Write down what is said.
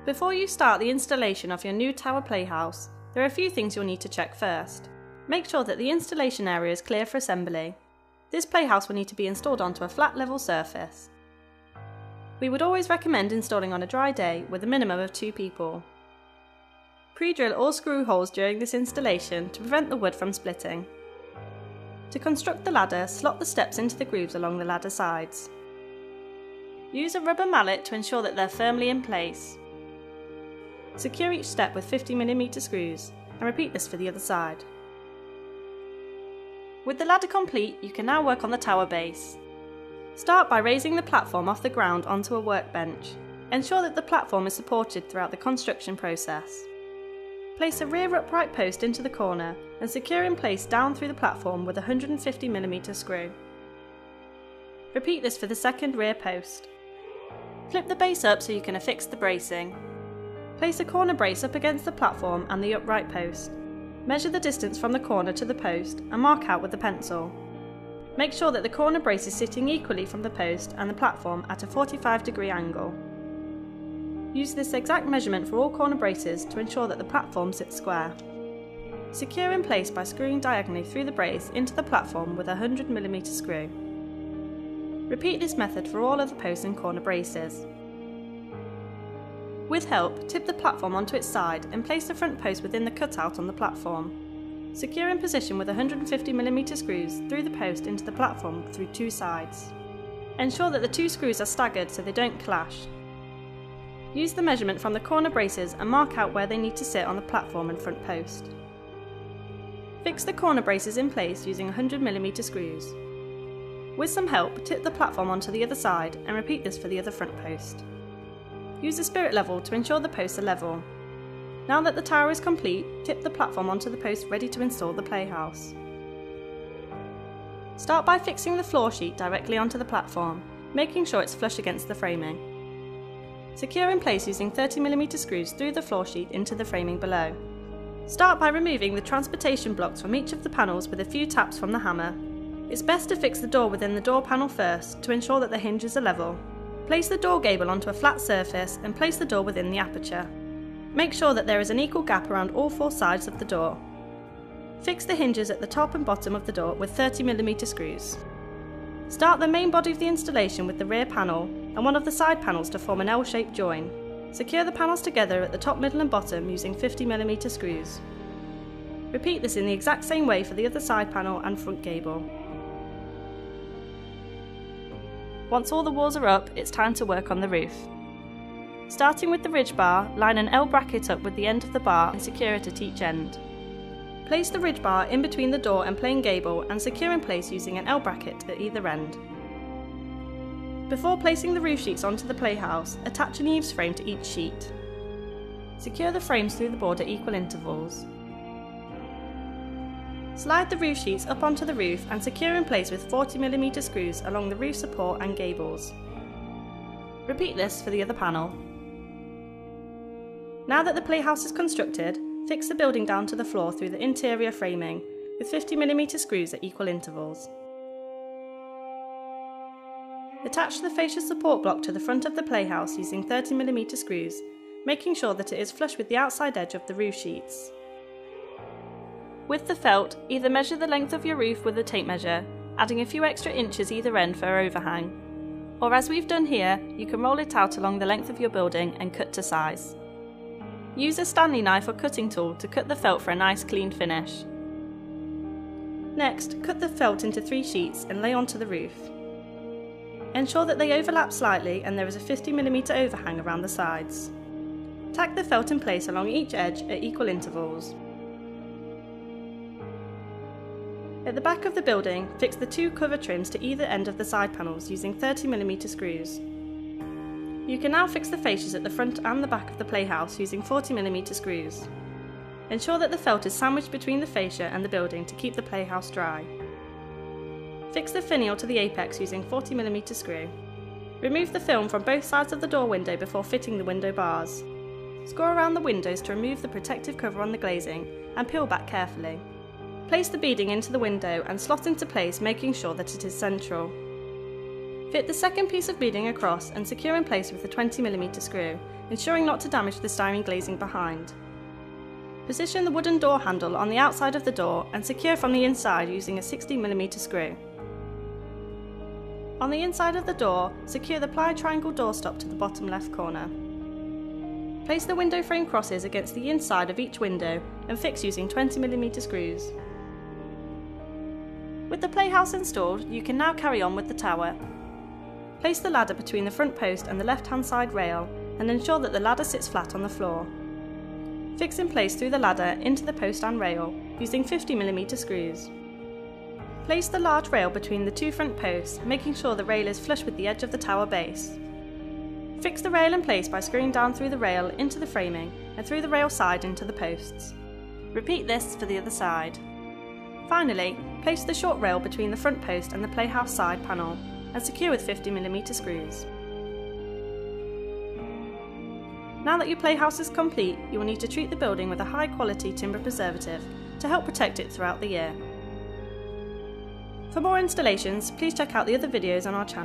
Before you start the installation of your new tower playhouse, there are a few things you'll need to check first. Make sure that the installation area is clear for assembly. This playhouse will need to be installed onto a flat level surface. We would always recommend installing on a dry day with a minimum of 2 people. Pre-drill all screw holes during this installation to prevent the wood from splitting. To construct the ladder, slot the steps into the grooves along the ladder sides. Use a rubber mallet to ensure that they're firmly in place. Secure each step with 50mm screws and repeat this for the other side. With the ladder complete, you can now work on the tower base. Start by raising the platform off the ground onto a workbench. Ensure that the platform is supported throughout the construction process. Place a rear upright post into the corner and secure in place down through the platform with a 150mm screw. Repeat this for the second rear post. Flip the base up so you can affix the bracing. Place a corner brace up against the platform and the upright post. Measure the distance from the corner to the post and mark out with a pencil. Make sure that the corner brace is sitting equally from the post and the platform at a 45-degree angle. Use this exact measurement for all corner braces to ensure that the platform sits square. Secure in place by screwing diagonally through the brace into the platform with a 100mm screw. Repeat this method for all other posts and corner braces. With help, tip the platform onto its side and place the front post within the cutout on the platform. Secure in position with 150mm screws through the post into the platform through 2 sides. Ensure that the 2 screws are staggered so they don't clash. Use the measurement from the corner braces and mark out where they need to sit on the platform and front post. Fix the corner braces in place using 100mm screws. With some help, tip the platform onto the other side and repeat this for the other front post. Use the spirit level to ensure the posts are level. Now that the tower is complete, tip the platform onto the post ready to install the playhouse. Start by fixing the floor sheet directly onto the platform, making sure it's flush against the framing. Secure in place using 30mm screws through the floor sheet into the framing below. Start by removing the transportation blocks from each of the panels with a few taps from the hammer. It's best to fix the door within the door panel first to ensure that the hinges are level. Place the door gable onto a flat surface and place the door within the aperture. Make sure that there is an equal gap around all 4 sides of the door. Fix the hinges at the top and bottom of the door with 30mm screws. Start the main body of the installation with the rear panel and one of the side panels to form an L-shaped join. Secure the panels together at the top, middle and bottom using 50mm screws. Repeat this in the exact same way for the other side panel and front gable. Once all the walls are up, it's time to work on the roof. Starting with the ridge bar, line an L bracket up with the end of the bar and secure it at each end. Place the ridge bar in between the door and plain gable and secure in place using an L bracket at either end. Before placing the roof sheets onto the playhouse, attach an eaves frame to each sheet. Secure the frames through the board at equal intervals. Slide the roof sheets up onto the roof and secure in place with 40mm screws along the roof support and gables. Repeat this for the other panel. Now that the playhouse is constructed, fix the building down to the floor through the interior framing with 50mm screws at equal intervals. Attach the fascia support block to the front of the playhouse using 30mm screws, making sure that it is flush with the outside edge of the roof sheets. With the felt, either measure the length of your roof with a tape measure, adding a few extra inches either end for overhang. Or as we've done here, you can roll it out along the length of your building and cut to size. Use a Stanley knife or cutting tool to cut the felt for a nice clean finish. Next, cut the felt into 3 sheets and lay onto the roof. Ensure that they overlap slightly and there is a 50mm overhang around the sides. Tack the felt in place along each edge at equal intervals. At the back of the building, fix the 2 cover trims to either end of the side panels using 30mm screws. You can now fix the fascias at the front and the back of the playhouse using 40mm screws. Ensure that the felt is sandwiched between the fascia and the building to keep the playhouse dry. Fix the finial to the apex using 40mm screw. Remove the film from both sides of the door window before fitting the window bars. Score around the windows to remove the protective cover on the glazing and peel back carefully. Place the beading into the window and slot into place, making sure that it is central. Fit the second piece of beading across and secure in place with a 20mm screw, ensuring not to damage the styrene glazing behind. Position the wooden door handle on the outside of the door and secure from the inside using a 60mm screw. On the inside of the door, secure the plied triangle doorstop to the bottom left corner. Place the window frame crosses against the inside of each window and fix using 20mm screws. With the Playhouse installed, you can now carry on with the tower. Place the ladder between the front post and the left-hand side rail and ensure that the ladder sits flat on the floor. Fix in place through the ladder into the post and rail using 50mm screws. Place the large rail between the two front posts, making sure the rail is flush with the edge of the tower base. Fix the rail in place by screwing down through the rail into the framing and through the rail side into the posts. Repeat this for the other side. Finally, place the short rail between the front post and the Playhouse side panel and secure with 50mm screws. Now that your Playhouse is complete, you will need to treat the building with a high quality timber preservative to help protect it throughout the year. For more installations, please check out the other videos on our channel.